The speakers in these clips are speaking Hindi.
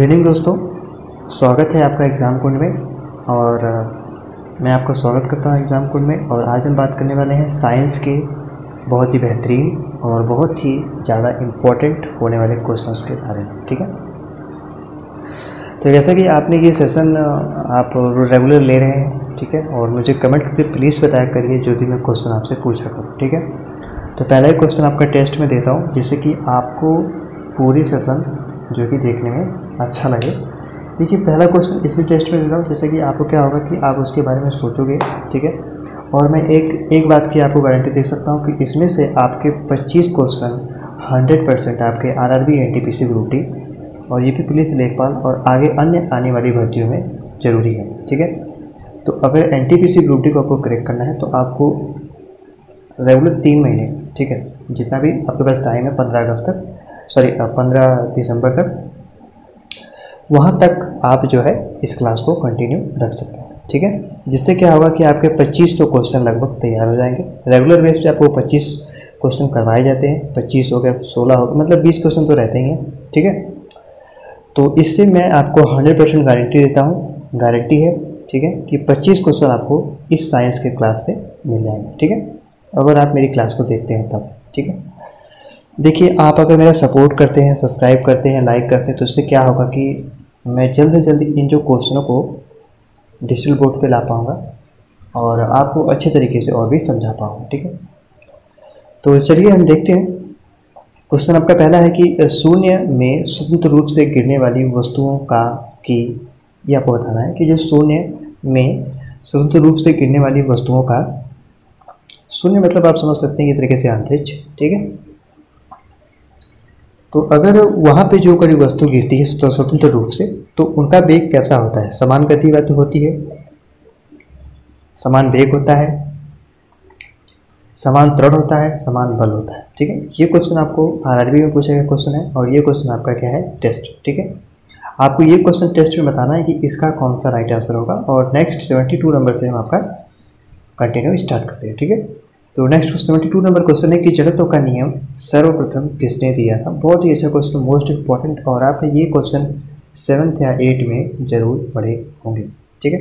गुड इवनिंग दोस्तों, स्वागत है आपका एग्ज़ाम कुंड में। और मैं आपका स्वागत करता हूं एग्ज़ाम कुंड में। और आज हम बात करने वाले हैं साइंस के बहुत ही बेहतरीन और बहुत ही ज़्यादा इम्पोर्टेंट होने वाले क्वेश्चंस के बारे में। ठीक है, तो जैसा कि आपने ये सेशन आप रेगुलर ले रहे हैं, ठीक है, और मुझे कमेंट करके प्लीज़ बताया करिए जो भी मैं क्वेश्चन आपसे पूछा करूँ। ठीक है, तो पहला ही क्वेश्चन आपका टेस्ट में देता हूँ, जिससे कि आपको पूरी सेशन जो कि देखने में अच्छा लगे। देखिए, पहला क्वेश्चन इसलिए टेस्ट में ले रहा हूँ जैसे कि आपको क्या होगा कि आप उसके बारे में सोचोगे। ठीक है, और मैं एक बात की आपको गारंटी दे सकता हूँ कि इसमें से आपके 25 क्वेश्चन 100% आपके आरआरबी, एनटीपीसी ग्रुप डी और यूपी पुलिस, लेखपाल और आगे अन्य आने वाली भर्तियों में ज़रूरी है। ठीक है, तो अगर एनटीपीसी ग्रुप डी को आपको क्रैक करना है तो आपको रेगुलर 3 महीने, ठीक है, जितना भी आपके पास टाइम है 15 दिसंबर तक, वहाँ तक आप जो है इस क्लास को कंटिन्यू रख सकते हैं। ठीक है, जिससे क्या होगा कि आपके 2500 क्वेश्चन लगभग तैयार हो जाएंगे। रेगुलर बेस पे आपको 25 क्वेश्चन करवाए जाते हैं। 25 हो गया, 16 हो गया, मतलब 20 क्वेश्चन तो रहते ही हैं। ठीक है, तो इससे मैं आपको 100% गारंटी देता हूँ, गारंटी है, ठीक है, कि 25 क्वेश्चन आपको इस साइंस के क्लास से मिल जाएंगे। ठीक है, अगर आप मेरी क्लास को देखते हैं तब। ठीक है, देखिए, आप अगर मेरा सपोर्ट करते हैं, सब्सक्राइब करते हैं, लाइक करते हैं, तो इससे क्या होगा कि मैं जल्द से जल्द इन जो क्वेश्चनों को डिजिटल बोर्ड पे ला पाऊँगा और आपको अच्छे तरीके से और भी समझा पाऊँगा। ठीक है, तो चलिए हम देखते हैं। क्वेश्चन आपका पहला है कि शून्य में स्वतंत्र रूप से गिरने वाली वस्तुओं का की, ये आपको बताना है कि जो शून्य में स्वतंत्र रूप से गिरने वाली वस्तुओं का, शून्य मतलब आप समझ सकते हैं ये तरीके से अंतरिक्ष। ठीक है, तो अगर वहाँ पे जो कोई वस्तु गिरती है स्वतंत्र रूप से, तो उनका वेग कैसा होता है? समान गति होती है, समान वेग होता है, समान त्वरण होता है, समान बल होता है। ठीक है, ये क्वेश्चन आपको आरआरबी में पूछा गया क्वेश्चन है और ये क्वेश्चन आपका क्या है? टेस्ट। ठीक है, आपको ये क्वेश्चन टेस्ट में बताना है कि इसका कौन सा राइट आंसर होगा। और नेक्स्ट 72 नंबर से हम आपका कंटिन्यू स्टार्ट करते हैं। ठीक है, तो नेक्स्ट 72 नंबर क्वेश्चन है कि जड़त्व का नियम सर्वप्रथम किसने दिया था? बहुत ही अच्छा क्वेश्चन, मोस्ट इम्पॉर्टेंट, और आपने ये क्वेश्चन 7th या 8 में जरूर पढ़े होंगे। ठीक है,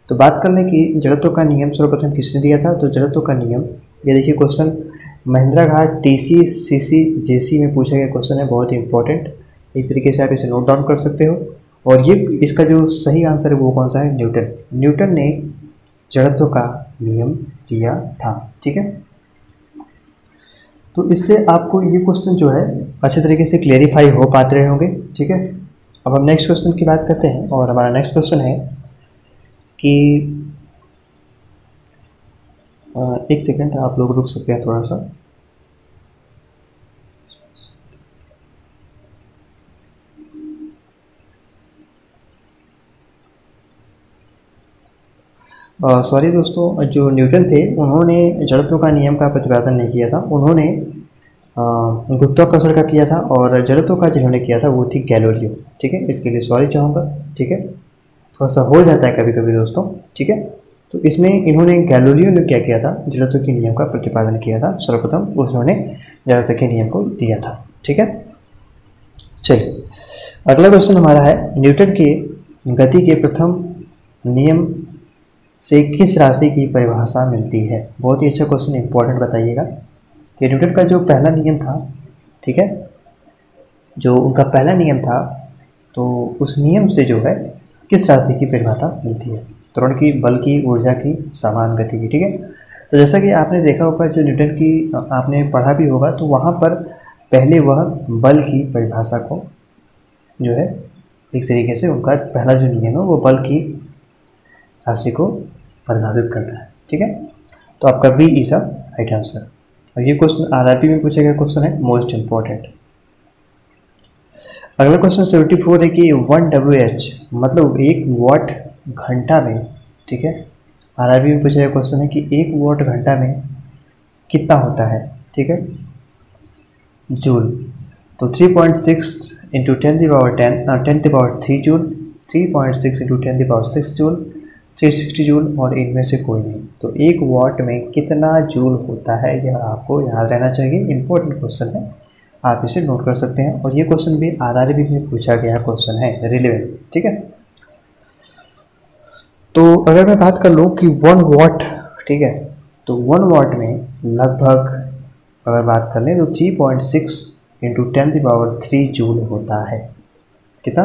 तो बात कर लें कि जड़त्व का नियम सर्वप्रथम किसने दिया था। तो जड़त्व का नियम, ये देखिए क्वेश्चन महिंद्रा घाट टीसी सीसी जेसी में पूछा गया क्वेश्चन है, बहुत ही इंपॉर्टेंट। इस तरीके से आप इसे नोट डाउन कर सकते हो। और ये इसका जो सही आंसर है वो कौन सा है? न्यूटन। न्यूटन ने जड़त्व का नियम दिया था। ठीक है, तो इससे आपको ये क्वेश्चन जो है अच्छे तरीके से क्लेरिफाई हो पाते रहे होंगे। ठीक है, अब हम नेक्स्ट क्वेश्चन की बात करते हैं और हमारा नेक्स्ट क्वेश्चन है कि एक सेकंड आप लोग रुक सकते हैं थोड़ा सा। सॉरी दोस्तों, जो न्यूटन थे उन्होंने जड़त्व का नियम का प्रतिपादन नहीं किया था, उन्होंने गुरुत्वाकर्षण का किया था। और जड़त्व का जिन्होंने किया था वो थी गैलीलियो। ठीक है, इसके लिए सॉरी चाहूँगा। ठीक है, थोड़ा सा हो जाता है कभी कभी दोस्तों। ठीक है, तो इसमें इन्होंने गैलीलियो ने क्या किया था? जड़त्व के नियम का प्रतिपादन किया था, सर्वप्रथम उन्होंने जड़त्व के नियम को दिया था। ठीक है, चलिए अगला क्वेश्चन हमारा है, न्यूटन के गति के प्रथम नियम से किस राशि की परिभाषा मिलती है? बहुत ही अच्छा क्वेश्चन, इंपॉर्टेंट, बताइएगा कि न्यूटन का जो पहला नियम था, ठीक है, जो उनका पहला नियम था, तो उस नियम से जो है किस राशि की परिभाषा मिलती है? त्वरण की, बल की, ऊर्जा की, समान गति की। ठीक है, तो जैसा कि आपने देखा होगा, जो न्यूटन की आपने पढ़ा भी होगा, तो वहाँ पर पहले वह बल की परिभाषा को जो है एक तरीके से उनका पहला जो नियम है वो बल की राशि को परिभाषित करता है। ठीक है, तो आपका B is a right answer. और ये क्वेश्चन आरआरबी में पूछा गया क्वेश्चन है, मोस्ट इंपॉर्टेंट। अगला क्वेश्चन 74 है कि 1 WH मतलब 1 वाट घंटा में, ठीक है, आरआरबी में पूछा गया क्वेश्चन है कि 1 वाट घंटा में कितना होता है? ठीक है, जूल। तो 3.6 into 10⁻³ joule, 3.6 into 10⁻6 joule, 360 joule, और इनमें से कोई नहीं। तो 1 वाट में कितना जूल होता है, यह आपको याद रहना चाहिए, इंपॉर्टेंट क्वेश्चन है। आप इसे नोट कर सकते हैं। और ये क्वेश्चन भी आरआरबी में पूछा गया क्वेश्चन है, रिलेवेंट, ठीक है। तो अगर मैं बात कर लूँ कि 1 वाट, ठीक है, तो 1 वाट में लगभग अगर बात कर लें तो 3.6 इंटू 10⁻³ जूल होता है। कितना?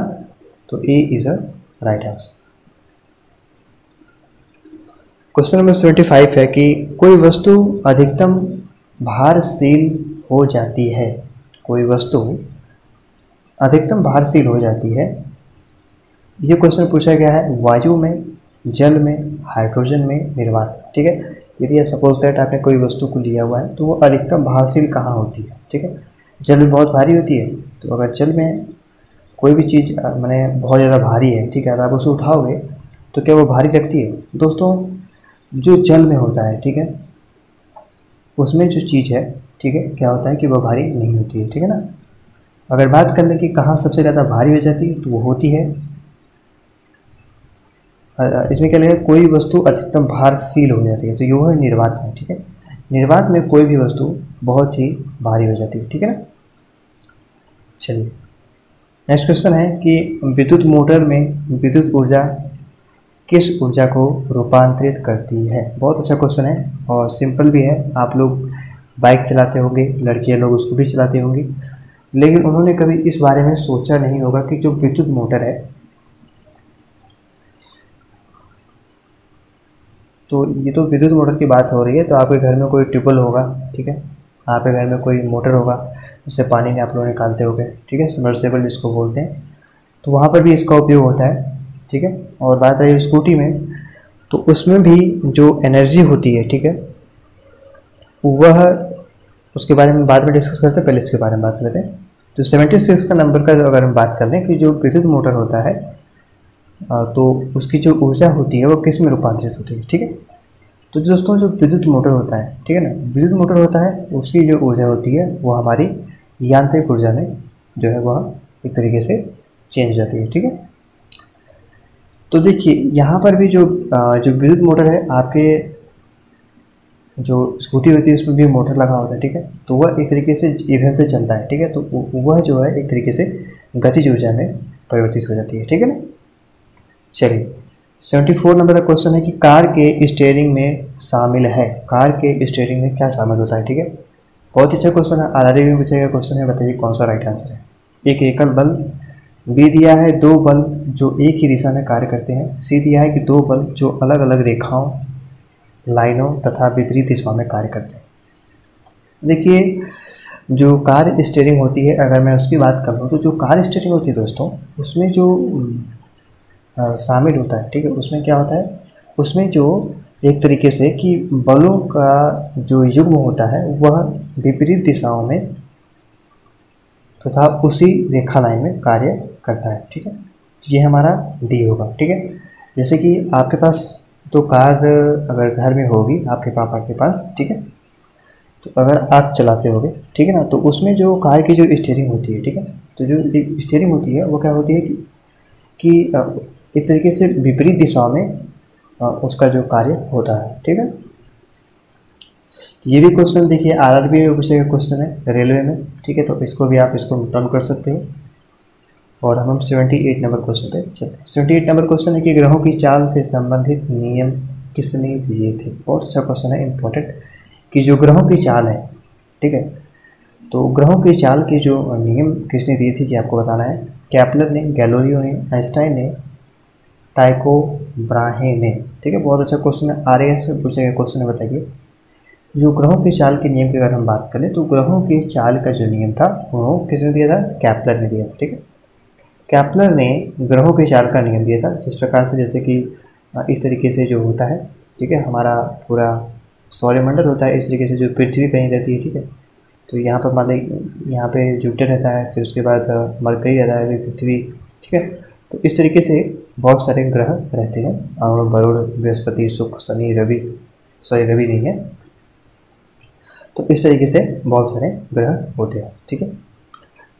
तो A is a right answer. Question number 75 है कि कोई वस्तु अधिकतम भारशील हो जाती है, कोई वस्तु अधिकतम भारशील हो जाती है। ये क्वेश्चन पूछा गया है वायु में, जल में, हाइड्रोजन में, निर्वात में, ठीक है। यदि सपोज दैट आपने कोई वस्तु को लिया हुआ है तो वो अधिकतम भारशील कहाँ होती है, ठीक है। जल में बहुत भारी होती है, तो अगर जल में कोई भी चीज़ मैंने बहुत ज़्यादा भारी है, ठीक है, अगर आप उसे उठाओगे तो क्या वो भारी लगती है? दोस्तों जो जल में होता है, ठीक है, उसमें जो चीज़ है, ठीक है, क्या होता है कि वह भारी नहीं होती है, ठीक है ना। अगर बात कर लें कि कहाँ सबसे ज़्यादा भारी हो जाती है, तो वो होती है, इसमें क्या लगेगा, कोई वस्तु अधिकतम भारशील हो जाती है, तो ये है निर्वात में, ठीक है। निर्वात में कोई भी वस्तु बहुत ही भारी हो जाती है, ठीक है ना। चलिए नेक्स्ट क्वेश्चन है कि विद्युत मोटर में विद्युत ऊर्जा किस ऊर्जा को रूपांतरित करती है? बहुत अच्छा क्वेश्चन है और सिंपल भी है। आप लोग बाइक चलाते होंगे, लड़कियां लोग उसको भी चलाते होंगे, लेकिन उन्होंने कभी इस बारे में सोचा नहीं होगा कि जो विद्युत मोटर है, तो ये तो विद्युत मोटर की बात हो रही है, तो आपके घर में कोई ट्यूबवेल होगा, ठीक है, आपके घर में कोई मोटर होगा जिससे पानी ने आप लोग निकालते होंगे, ठीक है, सबमर्सिबल जिसको बोलते हैं, तो वहाँ पर भी इसका उपयोग होता है, ठीक है। और बात रही स्कूटी में, तो उसमें भी जो एनर्जी होती है, ठीक है, वह उसके बारे में बाद में डिस्कस करते हैं, पहले इसके बारे में बात कर लेते हैं। तो 76 का नंबर का अगर हम बात कर लें कि जो विद्युत मोटर होता है, तो उसकी जो ऊर्जा होती है वो किस में रूपांतरित होती है, ठीक है। तो दोस्तों जो विद्युत मोटर होता है, ठीक है ना, विद्युत मोटर होता है, उसकी जो ऊर्जा होती है वो हमारी यांत्रिक ऊर्जा में जो है वह एक तरीके से चेंज हो जाती है, ठीक है। तो देखिए यहाँ पर भी जो विद्युत मोटर है, आपके जो स्कूटी होती है उसमें भी मोटर लगा होता है, ठीक है, तो वह एक तरीके से ईंधन से चलता है, ठीक है, तो वह जो है एक तरीके से गतिज ऊर्जा में परिवर्तित हो जाती है, ठीक है ना। चलिए 74 नंबर का क्वेश्चन है कि कार के स्टीयरिंग में शामिल है, कार के स्टीयरिंग में क्या शामिल होता है, ठीक है। बहुत अच्छा क्वेश्चन है, आरआरबी में पूछा गया क्वेश्चन है, बताइए कौन सा राइट आंसर है। एक एकल बल, बी दिया है 2 बल जो एक ही दिशा में कार्य करते हैं, सी दिया है कि 2 बल जो अलग अलग रेखाओं, लाइनों तथा विपरीत दिशाओं में कार्य करते हैं। देखिए जो कार स्टीयरिंग होती है, अगर मैं उसकी बात करूँ तो जो कार स्टीयरिंग होती है दोस्तों, उसमें जो शामिल होता है, ठीक है, उसमें क्या होता है, उसमें जो एक तरीके से कि बलों का जो युग्म होता है वह विपरीत दिशाओं में तथा उसी रेखा लाइन में कार्य करता है, ठीक है। तो ये हमारा डी होगा, ठीक है। जैसे कि आपके पास तो कार अगर घर में होगी आपके पापा के पास, ठीक है, तो अगर आप चलाते होगे, ठीक है ना, तो उसमें जो कार की जो स्टीयरिंग होती है, ठीक है, तो जो स्टीयरिंग होती है वो क्या होती है कि एक तरीके से विपरीत दिशा में उसका जो कार्य होता है, ठीक है। ये भी क्वेश्चन देखिए आरआरबी में पूछे गए क्वेश्चन है, रेलवे में, ठीक है, तो इसको भी आप इसको नोट डाउन कर सकते हैं। और हम 78 नंबर क्वेश्चन पे चलते हैं। 78 नंबर क्वेश्चन है कि ग्रहों की चाल से संबंधित नियम किसने दिए थे? बहुत अच्छा क्वेश्चन है, इंपॉर्टेंट, कि जो ग्रहों की चाल है, ठीक है, तो ग्रहों की चाल के जो नियम किसने दिए थे कि आपको बताना है। कैप्लर ने, गैलोलियो ने, आइंस्टाइन ने, टाइको ब्राहे ने, ठीक है। बहुत अच्छा क्वेश्चन है, आरएएस में पूछा गया क्वेश्चन है। बताइए जो ग्रहों की चाल के नियम की अगर हम बात करें तो ग्रहों की चाल का जो नियम था वो किसने दिया था? कैप्लर ने दिया, ठीक है। कैप्लर ने ग्रहों की चाल का नियम दिया था, जिस प्रकार से जैसे कि इस तरीके से जो होता है, ठीक है, हमारा पूरा सौरमंडल होता है, इस तरीके से जो पृथ्वी कहीं रहती है, ठीक है, तो यहाँ पर मान लीजिए यहाँ पे जुपिटर रहता है, फिर उसके बाद मरकरी रहता है, फिर पृथ्वी, ठीक है, तो इस तरीके से बहुत सारे ग्रह रहते हैं, और वरुण, बृहस्पति, शुक्र, शनि, रवि, सॉरी रवि नहीं है, तो इस तरीके से बहुत सारे ग्रह होते हैं, ठीक है।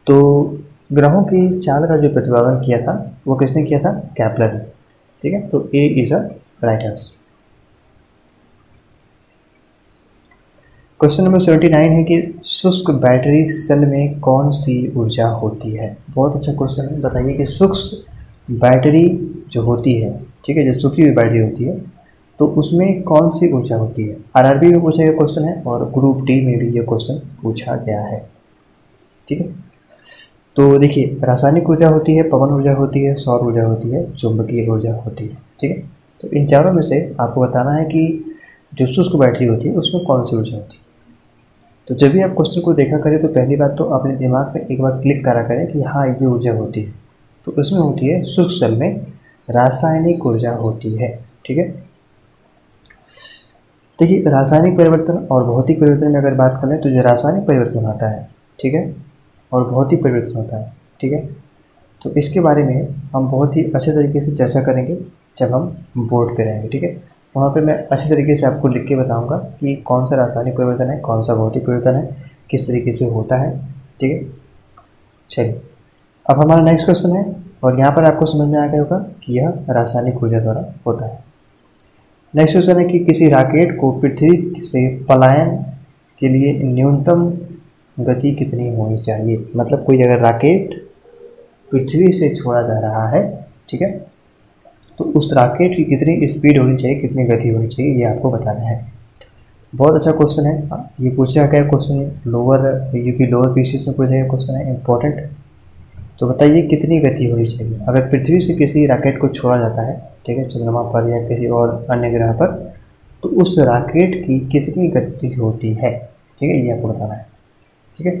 तो ग्रहों की चाल का जो प्रतिपादन किया था वो किसने किया था? कैप्लर ने, ठीक है, तो A is a right answer. Question number 79 है कि शुष्क बैटरी सेल में कौन सी ऊर्जा होती है। बहुत अच्छा क्वेश्चन है। बताइए कि शुष्क बैटरी जो होती है, ठीक है, जो सूखी हुई बैटरी होती है, तो उसमें कौन सी ऊर्जा होती है। आरआरबी में पूछा गया क्वेश्चन है और ग्रुप डी में भी ये क्वेश्चन पूछा गया है, ठीक है। तो देखिए, रासायनिक ऊर्जा होती है, पवन ऊर्जा होती है, सौर ऊर्जा होती है, चुंबकीय ऊर्जा होती है, ठीक है। तो इन चारों में से आपको बताना है कि जो शुष्क बैटरी होती है उसमें कौन सी ऊर्जा होती है। तो जब भी आप क्वेश्चन को देखा करें तो पहली बात तो अपने दिमाग में एक बार क्लिक करा करें कि हाँ ये ऊर्जा होती है। तो उसमें होती है शुष्क सेल में रासायनिक ऊर्जा होती है, ठीक है। देखिए, रासायनिक परिवर्तन और भौतिक परिवर्तन में अगर बात करें तो जो रासायनिक परिवर्तन होता है, ठीक है, और भौतिक परिवर्तन होता है, ठीक है, तो इसके बारे में हम बहुत ही अच्छे तरीके से चर्चा करेंगे जब हम बोर्ड पे रहेंगे, ठीक है। वहाँ पे मैं अच्छे तरीके से आपको लिख के बताऊँगा कि कौन सा रासायनिक परिवर्तन है, कौन सा भौतिक परिवर्तन है, किस तरीके से होता है, ठीक है। चलिए, अब हमारा नेक्स्ट क्वेश्चन है और यहाँ पर आपको समझ में आ गया होगा कि यह रासायनिक ऊर्जा द्वारा होता है। नेक्स्ट क्वेश्चन है कि किसी रॉकेट को पृथ्वी से पलायन के लिए न्यूनतम गति कितनी होनी चाहिए। मतलब कोई अगर रॉकेट पृथ्वी से छोड़ा जा रहा है, ठीक है, तो उस रॉकेट की कितनी स्पीड होनी चाहिए, कितनी गति होनी चाहिए, ये आपको बताना है। बहुत अच्छा क्वेश्चन है। ये पूछा गया question lower UP lower PCS में पूछा गया क्वेश्चन है, इंपॉर्टेंट। तो बताइए कितनी गति होनी चाहिए अगर पृथ्वी से किसी रॉकेट को छोड़ा जाता है, ठीक है, चंद्रमा पर या किसी और अन्य ग्रह पर, तो उस रॉकेट की कितनी गति होती है, ठीक है, ये आपको बताना है, ठीक है।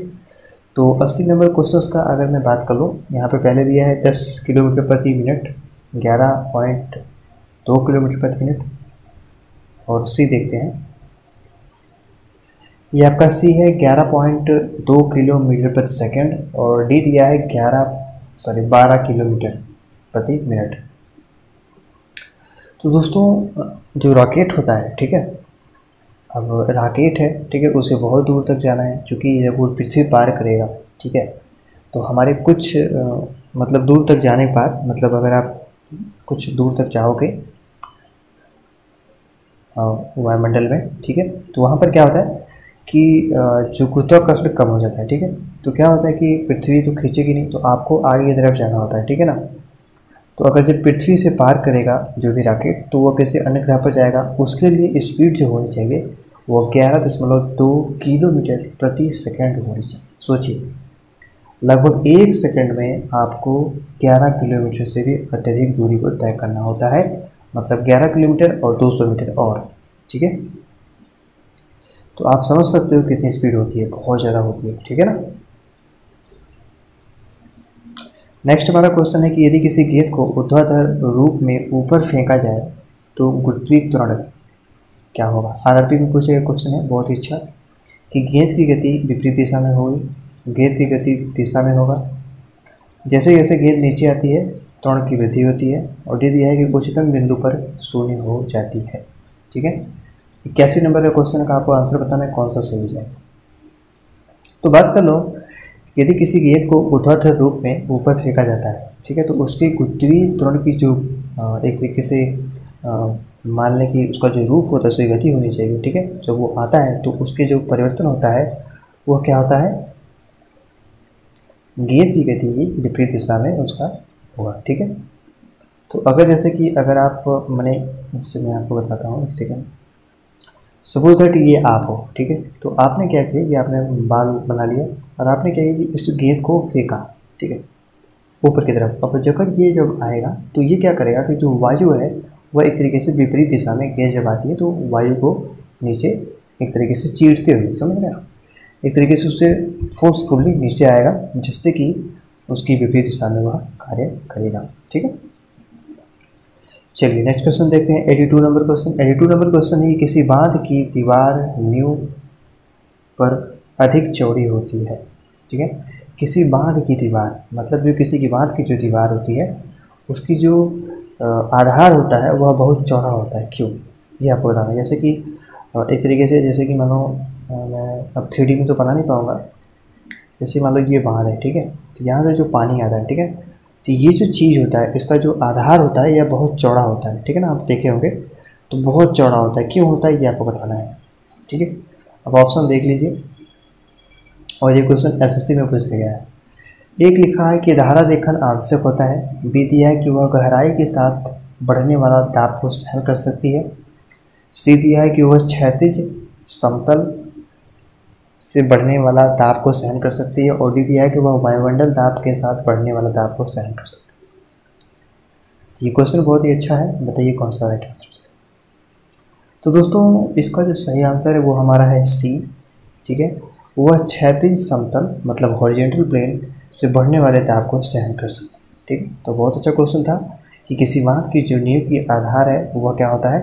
तो 80 नंबर क्वेश्चन का अगर मैं बात कर लूँ, यहाँ पे पहले दिया है 10 किलोमीटर प्रति मिनट, 11.2 किलोमीटर प्रति मिनट, और सी देखते हैं। ये आपका सी है 11.2 किलोमीटर प्रति सेकंड, और डी दिया है 12 किलोमीटर प्रति मिनट। तो दोस्तों, जो रॉकेट होता है, ठीक है, अब रॉकेट है, ठीक है, उसे बहुत दूर तक जाना है, क्योंकि जब वो पृथ्वी पार करेगा, ठीक है, तो हमारे कुछ मतलब दूर तक जाने के बाद, मतलब अगर आप कुछ दूर तक जाओगे वायुमंडल में, ठीक है, तो वहाँ पर क्या होता है कि जो गुरुत्वाकर्षण कम हो जाता है, ठीक है। तो क्या होता है कि पृथ्वी तो खींचेगी नहीं, तो आपको आगे की तरफ जाना होता है, ठीक है ना। तो अगर जब पृथ्वी से पार करेगा जो भी रॉकेट, तो वो किसी अन्य ग्रह पर जाएगा, उसके लिए स्पीड जो होनी चाहिए वो 11.2 किलोमीटर प्रति सेकंड होनी चाहिए। सोचिए, लगभग 1 सेकंड में आपको 11 किलोमीटर से भी अत्यधिक दूरी को तय करना होता है। मतलब 11 किलोमीटर और 200 मीटर और, ठीक है। तो आप समझ सकते हो कितनी स्पीड होती है, बहुत ज़्यादा होती है, ठीक है ना। नेक्स्ट हमारा क्वेश्चन है कि यदि किसी गेंद को ऊर्ध्वाधर रूप में ऊपर फेंका जाए तो गुरुत्वीय त्वरण क्या होगा। आरआरबी में पूछा गया क्वेश्चन है, बहुत ही अच्छा, कि गेंद की गति विपरीत दिशा में होगी, गेंद की गति दिशा में होगा, जैसे जैसे गेंद नीचे आती है त्वरण की वृद्धि होती है, और डी दिया है कि उच्चतम बिंदु पर शून्य हो जाती है, ठीक है। 81 नंबर का क्वेश्चन का आपको आंसर बताना है कौन सा सही हो जाए। तो बात कर लो, यदि किसी गेंद को ऊर्ध्वाधर रूप में ऊपर फेंका जाता है, ठीक है, तो उसकी गुरुत्वीय त्वरण की जो एक तरीके से मान लें कि उसका जो रूप होता है उसकी गति होनी चाहिए, ठीक है। जब वो आता है तो उसके जो परिवर्तन होता है वो क्या होता है, गेंद की गति की विपरीत दिशा में उसका होगा, ठीक है। तो अगर जैसे कि अगर आप मैंने इससे मैं आपको बताता हूँ, एक सेकेंड। सपोज दैट ये आप हो, ठीक है, तो आपने क्या किया कि आपने बाल बना लिया और आपने क्या किया कि इस गेंद को फेंका, ठीक है, ऊपर की तरफ। अब जब ये जब आएगा तो ये क्या करेगा कि जो वायु है वह एक तरीके से विपरीत दिशा में गेंद जब आती है तो वायु को नीचे एक तरीके से चीरते हुए, समझ रहे आप, एक तरीके से उससे फोर्सफुली नीचे आएगा, जिससे कि उसकी विपरीत दिशा में वह कार्य करेगा, ठीक है। चलिए नेक्स्ट क्वेश्चन देखते हैं, 82 नंबर क्वेश्चन। 82 नंबर क्वेश्चन है कि किसी बांध की दीवार नींव पर अधिक चौड़ी होती है, ठीक है। किसी बांध की दीवार, मतलब जो किसी की बांध की जो दीवार होती है उसकी जो आधार होता है वह बहुत चौड़ा होता है, क्यों, ये आपको बताना है। जैसे कि एक तरीके से, जैसे कि मानो मैं अब 3D में तो बना नहीं पाऊँगा, जैसे मान लो ये बांध है, ठीक है, तो यहाँ से जो पानी आता है, ठीक है, तो ये जो चीज़ होता है इसका जो आधार होता है यह बहुत चौड़ा होता है, ठीक है ना, आप देखे होंगे, तो बहुत चौड़ा होता है, क्यों होता है ये आपको बताना है, ठीक है। अब ऑप्शन देख लीजिए, और ये क्वेश्चन एसएससी में पूछा गया है। एक लिखा है कि धारा लेखन आवश्यक होता है। बी दिया है कि वह गहराई के साथ बढ़ने वाला दाब को सहन कर सकती है। सी दिया है कि वह क्षैतिज समतल से बढ़ने वाला दाब को सहन कर सकती है। और डी दिया है कि वह वायुमंडल दाब के साथ बढ़ने वाला दाब को सहन कर सकती है। तो ये क्वेश्चन बहुत ही अच्छा है, बताइए कौन सा राइट आंसर है। तो दोस्तों इसका जो सही आंसर है वो हमारा है सी, ठीक है। वह क्षैतिज समतल मतलब हॉरिजॉन्टल प्लेन से बढ़ने वाले दाब को सहन कर सकते हैं, ठीक है। तो बहुत अच्छा क्वेश्चन था कि किसी बात की जो नींव की आधार है वह क्या होता है,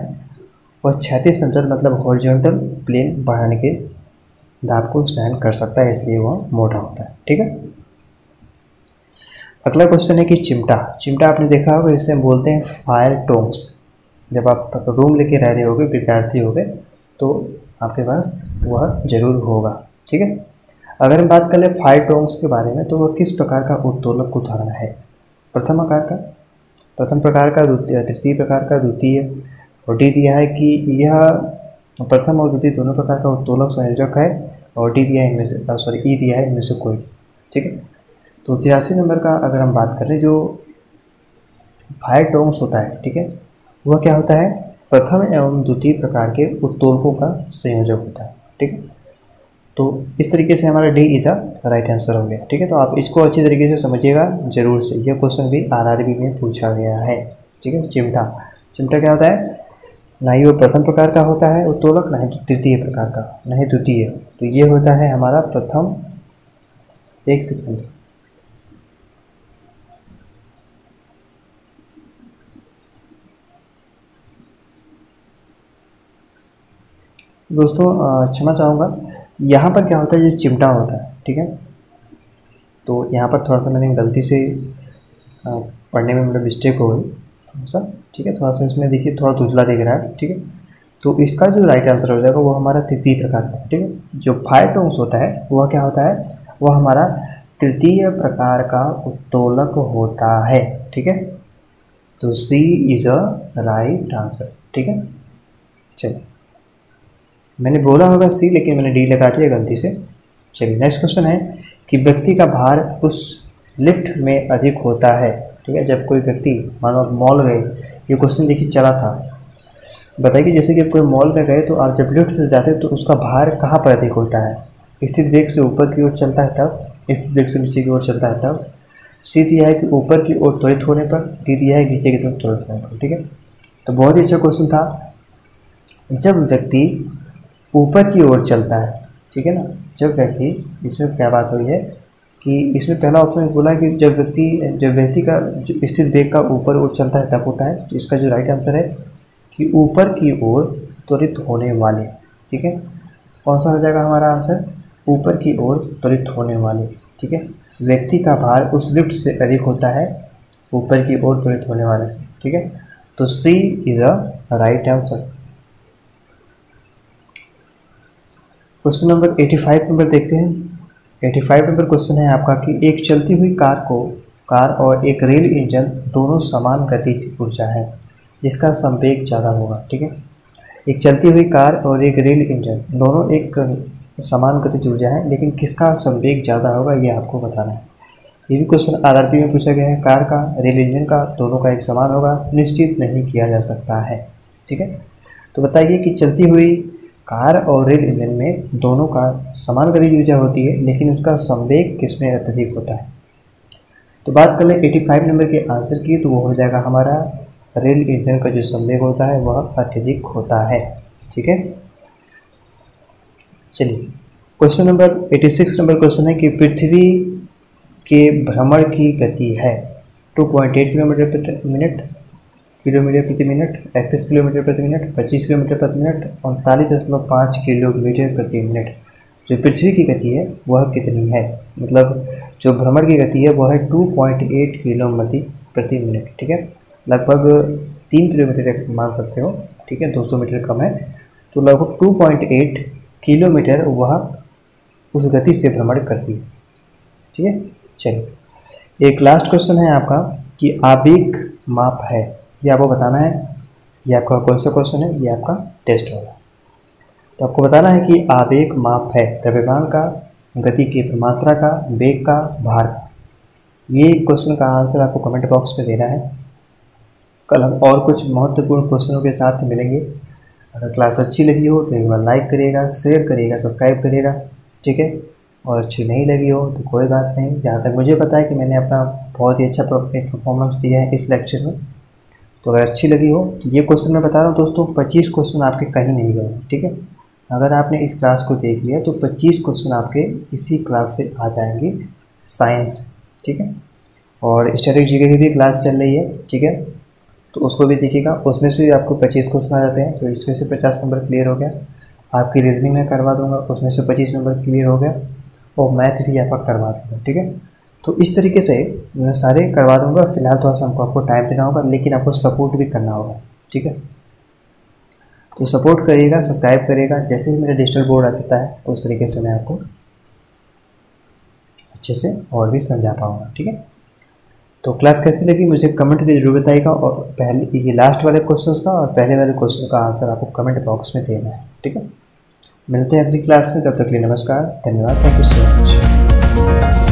वह क्षैतिज समतल मतलब हॉरिजॉन्टल प्लेन बढ़ाने के दाब को सहन कर सकता है, इसलिए वह मोटा होता है, ठीक है। अगला क्वेश्चन है कि चिमटा। चिमटा आपने देखा होगा, इसे हम बोलते हैं फायर टोंग्स। जब आप रूम लेके रह रहे होगे, विद्यार्थी होगे, तो आपके पास वह जरूर होगा, ठीक है। अगर हम बात कर ले फायर टोंग्स के बारे में, तो वह किस प्रकार का उत्तोलक उदाहरण है। प्रथम प्रकार का, तृतीय प्रकार का, द्वितीय। और डी दिया है कि यह प्रथम और द्वितीय दोनों प्रकार का उत्तोलक संयोजक है। और डी दिया है इनमें से, ई दिया है इनमें से कोई, ठीक है। तो 83 नंबर का अगर हम बात करें, जो फायर टोंग्स होता है, ठीक है, वह क्या होता है, प्रथम एवं द्वितीय प्रकार के उत्तोलकों का संयोजक होता है, ठीक है। तो इस तरीके से हमारा D is a right answer हो गया, ठीक है। तो आप इसको अच्छी तरीके से समझिएगा जरूर से, यह क्वेश्चन भी आरआरबी में पूछा गया है, ठीक है। चिमटा क्या होता है, ना ही वो प्रथम प्रकार का होता है उत्तोलक, ना ही तृतीय प्रकार का, ना ही द्वितीय। तो ये होता है हमारा प्रथम। एक सेकंड, दोस्तों क्षमा चाहूँगा, यहाँ पर क्या होता है, जो चिमटा होता है, ठीक है। तो यहाँ पर थोड़ा सा मैंने गलती से पढ़ने में मतलब मिस्टेक हो गई थोड़ा सा, ठीक है। थोड़ा सा इसमें देखिए थोड़ा धुंधला दिख रहा है, ठीक है। तो इसका जो राइट आंसर हो जाएगा वो हमारा तृतीय प्रकार का, ठीक है। जो फायर टोंग्स होता है वह क्या होता है, वह हमारा तृतीय प्रकार का उत्तोलक होता है, ठीक है। तो C is a right answer, ठीक है। चलिए, मैंने बोला होगा सी, लेकिन मैंने डी लगा दिया गलती से। चलिए नेक्स्ट क्वेश्चन है कि व्यक्ति का भार उस लिफ्ट में अधिक होता है, ठीक है। जब कोई व्यक्ति मानो मॉल गए, ये क्वेश्चन देखिए चला था, बताइए जैसे कि कोई मॉल में गए तो आप जब लिफ्ट से जाते हैं तो उसका भार कहाँ पर अधिक होता है, स्थिर वेग से ऊपर की ओर चलता है तब, स्थिर वेग से नीचे की ओर चलता है तब। सी दिया है कि ऊपर की ओर त्वरित होने पर, डी दिया है नीचे की तरफ त्वरित होने पर, ठीक है। तो बहुत ही अच्छा क्वेश्चन था। जब व्यक्ति ऊपर की ओर चलता है, ठीक है ना, जब व्यक्ति, इसमें क्या बात हुई है कि इसमें पहला ऑप्शन बोला कि जब व्यक्ति का जो स्थिर वेग का ऊपर ओर चलता है तब होता है। तो इसका जो राइट आंसर है कि ऊपर की ओर त्वरित होने वाले, ठीक है। कौन सा हो जाएगा हमारा आंसर, ऊपर की ओर त्वरित होने वाले, ठीक है। व्यक्ति का भार उस लिफ्ट से अधिक होता है ऊपर की ओर त्वरित होने वाले से, ठीक है। तो C is a right answer. Question number 85 number देखते हैं। 85 नंबर क्वेश्चन है आपका कि एक चलती हुई कार और एक रेल इंजन दोनों समान गति से ऊर्जा है, जिसका संवेग ज़्यादा होगा, ठीक है। एक चलती हुई कार और एक रेल इंजन दोनों एक समान गति ऊर्जा है, लेकिन किसका संवेग ज़्यादा होगा ये आपको बताना है। ये भी क्वेश्चन आरआरबी में पूछा गया है। कार का, रेल इंजन का, दोनों का एक समान होगा, निश्चित नहीं किया जा सकता है, ठीक है। तो बताइए कि चलती हुई कार और रेल इंजन में दोनों का समान गतिज ऊर्जा होती है, लेकिन उसका संवेग किसमें अत्यधिक होता है। तो बात कर लें 85 नंबर के आंसर की, तो वो हो जाएगा हमारा रेल इंजन का जो संवेग होता है वह अत्यधिक होता है, ठीक है। चलिए क्वेश्चन नंबर 86 नंबर क्वेश्चन है कि पृथ्वी के भ्रमण की गति है 2.8 किलोमीटर प्रति मिनट, 31 किलोमीटर प्रति मिनट, 25 किलोमीटर प्रति मिनट, 39.5 किलोमीटर प्रति मिनट। जो पृथ्वी की गति है वह कितनी है, मतलब जो भ्रमण की गति है वह है 2.8 किलोमीटर प्रति मिनट, ठीक है। लगभग 3 किलोमीटर मान सकते हो, ठीक है, 200 मीटर कम है। तो लगभग 2.8 किलोमीटर वह उस गति से भ्रमण करती है, ठीक है। चलिए एक लास्ट क्वेश्चन है आपका कि आवेग माप है, ये आपको बताना है। ये आपका कौन सा क्वेश्चन है, ये आपका टेस्ट होगा। तो आपको बताना है कि आवेग माप है द्रव्यमान का, गति की मात्रा का, वेग का, भार का। ये क्वेश्चन का आंसर आपको कमेंट बॉक्स में देना है। कल हम और कुछ महत्वपूर्ण क्वेश्चनों के साथ मिलेंगे। अगर क्लास अच्छी लगी हो तो एक बार लाइक करिएगा, शेयर करिएगा, सब्सक्राइब करिएगा, ठीक है। और अच्छी नहीं लगी हो तो कोई बात नहीं, जहाँ तक मुझे पता है कि मैंने अपना बहुत ही अच्छा परफॉर्मेंस दिया है इस लेक्चर में। तो अगर अच्छी लगी हो तो ये क्वेश्चन मैं बता रहा हूँ दोस्तों, 25 क्वेश्चन आपके कहीं नहीं गए, ठीक है। अगर आपने इस क्लास को देख लिया तो 25 क्वेश्चन आपके इसी क्लास से आ जाएंगे साइंस, ठीक है। और स्टैटिक जीके की भी क्लास चल रही है, ठीक है, तो उसको भी देखिएगा, उसमें से आपको 25 क्वेश्चन आ जाते हैं। तो इसमें से 50 नंबर क्लियर हो गया। आपकी रीजनिंग में करवा दूंगा, उसमें से 25 नंबर क्लियर हो गया। और मैथ भी आपका करवा दूंगा, ठीक है। तो इस तरीके से मैं सारे करवा दूंगा। फिलहाल थोड़ा सा हमको आपको टाइम देना होगा, लेकिन आपको सपोर्ट भी करना होगा, ठीक है। तो सपोर्ट करिएगा, सब्सक्राइब करिएगा। जैसे ही मेरा डिजिटल बोर्ड आ जाता है उस तरीके से मैं आपको अच्छे से और भी समझा पाऊँगा, ठीक है। तो क्लास कैसी लगी मुझे कमेंट में जरूर बताइएगा। और पहले ये लास्ट वाले क्वेश्चन का और पहले वाले क्वेश्चन का आंसर आपको कमेंट बॉक्स में देना है, ठीक है। मिलते हैं अगली क्लास में, तब तक के लिए नमस्कार, धन्यवाद, थैंक यू सो मच।